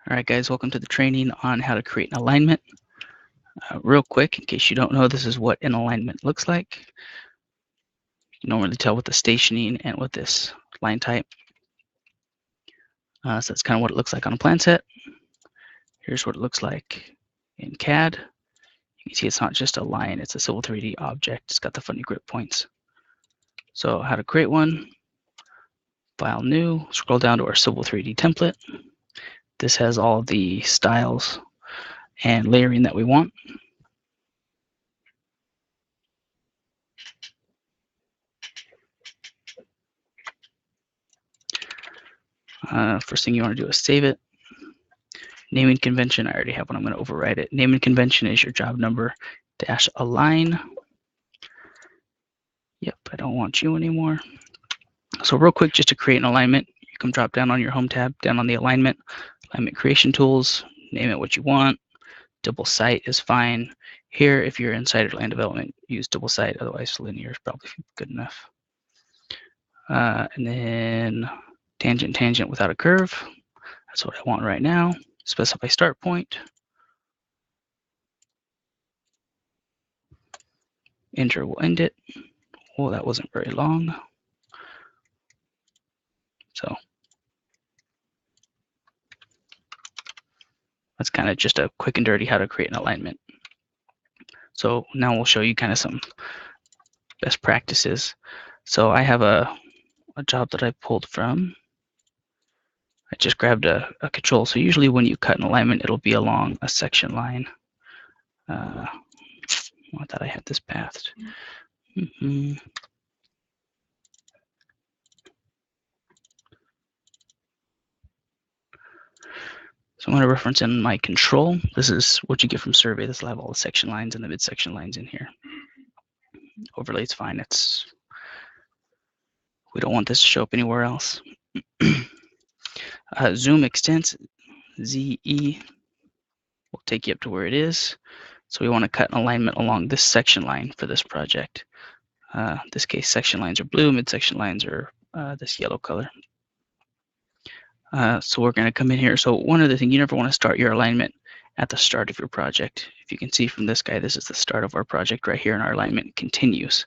All right, guys, welcome to the training on how to create an alignment. Real quick, in case you don't know, this is what an alignment looks like. You can normally tell with the stationing and with this line type. So that's kind of what it looks like on a plan set. Here's what it looks like in CAD. You can see it's not just a line, it's a Civil 3D object. It's got the funny grip points. So how to create one, File, New, scroll down to our Civil 3D template. This has all of the styles and layering that we want. First thing you want to do is save it. Naming convention, I already have one. I'm going to override it. Naming convention is your job number dash align. Yep, I don't want you anymore. So real quick, just to create an alignment, you can drop down on your home tab, down on the alignment creation tools, name it what you want. Double site is fine. Here, if you're inside land development, use double site. Otherwise, linear is probably good enough. And then tangent without a curve. That's what I want right now. Specify start point. Enter will end it. Oh, that wasn't very long. So that's kind of just a quick and dirty how to create an alignment. So now we'll show you kind of some best practices. So I have a job that I pulled from. I just grabbed a control. So usually when you cut an alignment, it'll be along a section line. I thought I had this pathed. So I'm going to reference in my control. This is what you get from survey. This will have all the section lines and the midsection lines in here. Overlay's fine. We don't want this to show up anywhere else. Zoom extents, ZE will take you up to where it is. So we want to cut an alignment along this section line for this project. In this case, section lines are blue, midsection lines are this yellow color. So we're going to come in here. So one other thing, you never want to start your alignment at the start of your project. If you can see from this guy, this is the start of our project right here, and our alignment continues.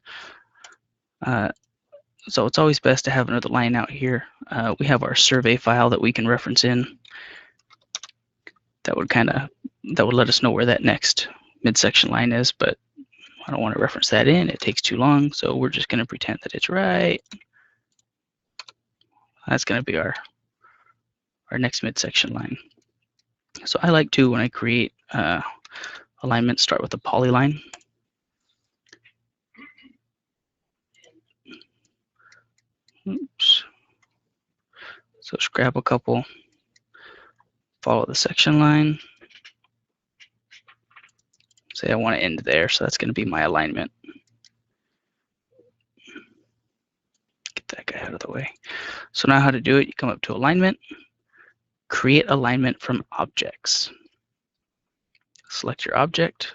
So it's always best to have another line out here. We have our survey file that we can reference in. That would let us know where that next midsection line is, but I don't want to reference that in. It takes too long, so we're just going to pretend that it's right. That's going to be our next midsection line. So I like to, when I create alignment, start with a polyline. Oops. So just grab a couple, follow the section line. Say I want to end there, so that's going to be my alignment. Get that guy out of the way. So now how to do it, you come up to alignment, create alignment from objects. Select your object,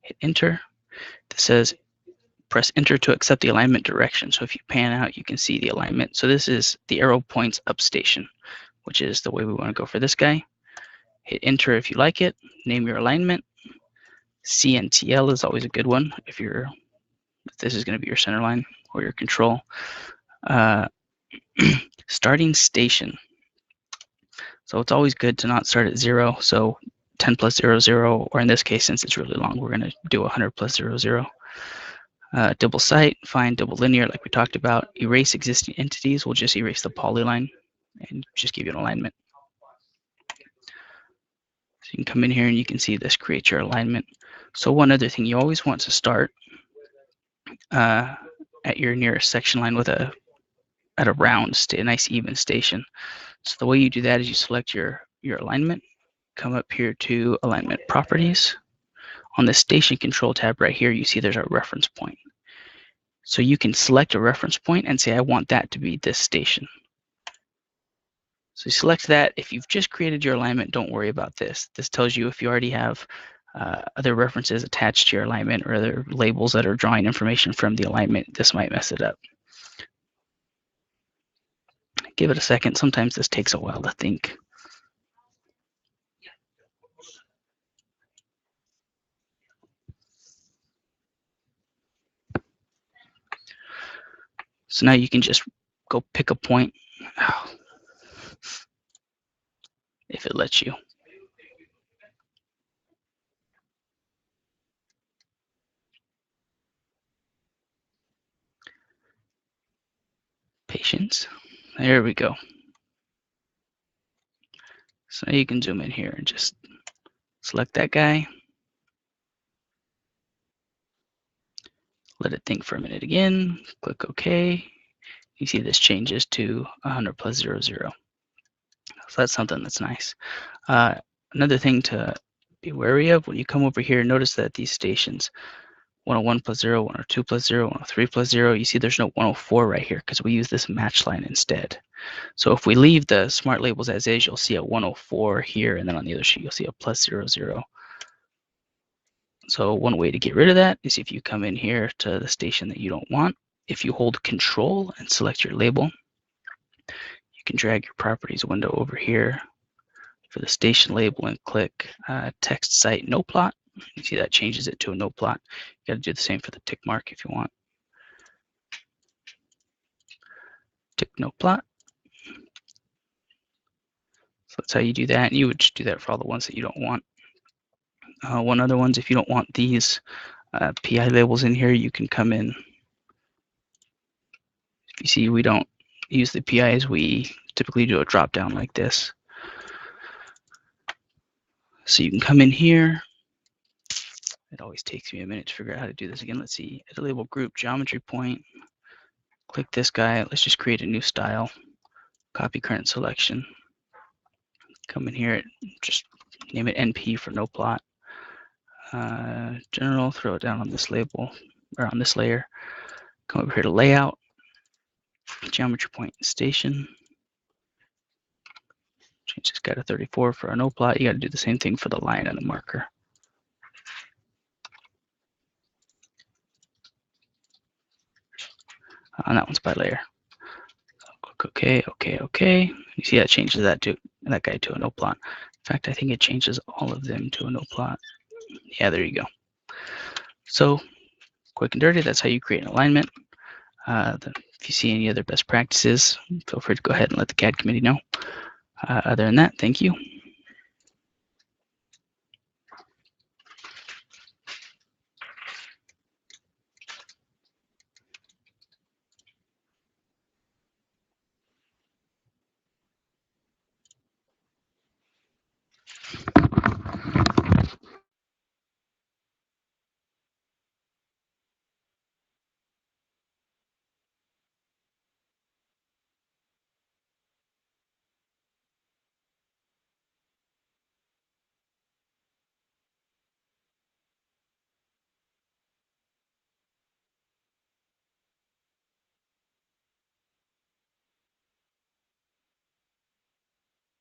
hit enter. This says press enter to accept the alignment direction. So if you pan out, you can see the alignment. So this is the arrow points up station, which is the way we want to go for this guy. Hit enter if you like it, name your alignment. CNTL is always a good one if this is going to be your center line or your control. Starting station. So it's always good to not start at 0. So 10 plus 0, 0, or in this case, since it's really long, we're going to do 100 plus 0, 0. Double site, find double linear like we talked about. Erase existing entities. We'll just erase the polyline and just give you an alignment. So you can come in here and you can see this creates your alignment. So one other thing, you always want to start at your nearest section line with a nice even station. So the way you do that is you select your alignment, come up here to alignment properties. On the station control tab right here, you see there's a reference point. So you can select a reference point and say, I want that to be this station. So you select that. If you've just created your alignment, don't worry about this. This tells you if you already have other references attached to your alignment or other labels that are drawing information from the alignment, this might mess it up. Give it a second. Sometimes this takes a while to think. So now you can just go pick a point if it lets you. Patience. There we go. So now you can zoom in here and just select that guy. Let it think for a minute again. Click OK. You see this changes to 100 plus 0, 0. So that's something that's nice. Another thing to be wary of when you come over here, notice that these stations, 101 plus 0, 102 plus 0, 103 plus 0, you see there's no 104 right here because we use this match line instead. So if we leave the smart labels as is, you'll see a 104 here, and then on the other sheet, you'll see a plus 0, 0. So one way to get rid of that is if you come in here to the station that you don't want, if you hold Control and select your label, you can drag your properties window over here for the station label and click text site no plot. You see that changes it to a no plot. You got to do the same for the tick mark if you want. Tick no plot. So that's how you do that. And you would just do that for all the ones that you don't want. One other ones, if you don't want these PI labels in here, you can come in. If you see, we don't use the PIs. We typically do a drop down like this. So you can come in here. It always takes me a minute to figure out how to do this again. Let's see, edit label group geometry point. Click this guy. Let's just create a new style. Copy current selection. Come in here, just name it NP for no plot. General, throw it down on this label or on this layer. Come over here to layout, geometry point station. Change this guy to 34 for a no plot. You got to do the same thing for the line and the marker. And that one's by layer. Click OK, OK, OK. You see that changes that guy to a no plot. In fact, I think it changes all of them to a no plot. Yeah, there you go. So quick and dirty, that's how you create an alignment. If you see any other best practices, feel free to go ahead and let the CAD committee know. Other than that, thank you.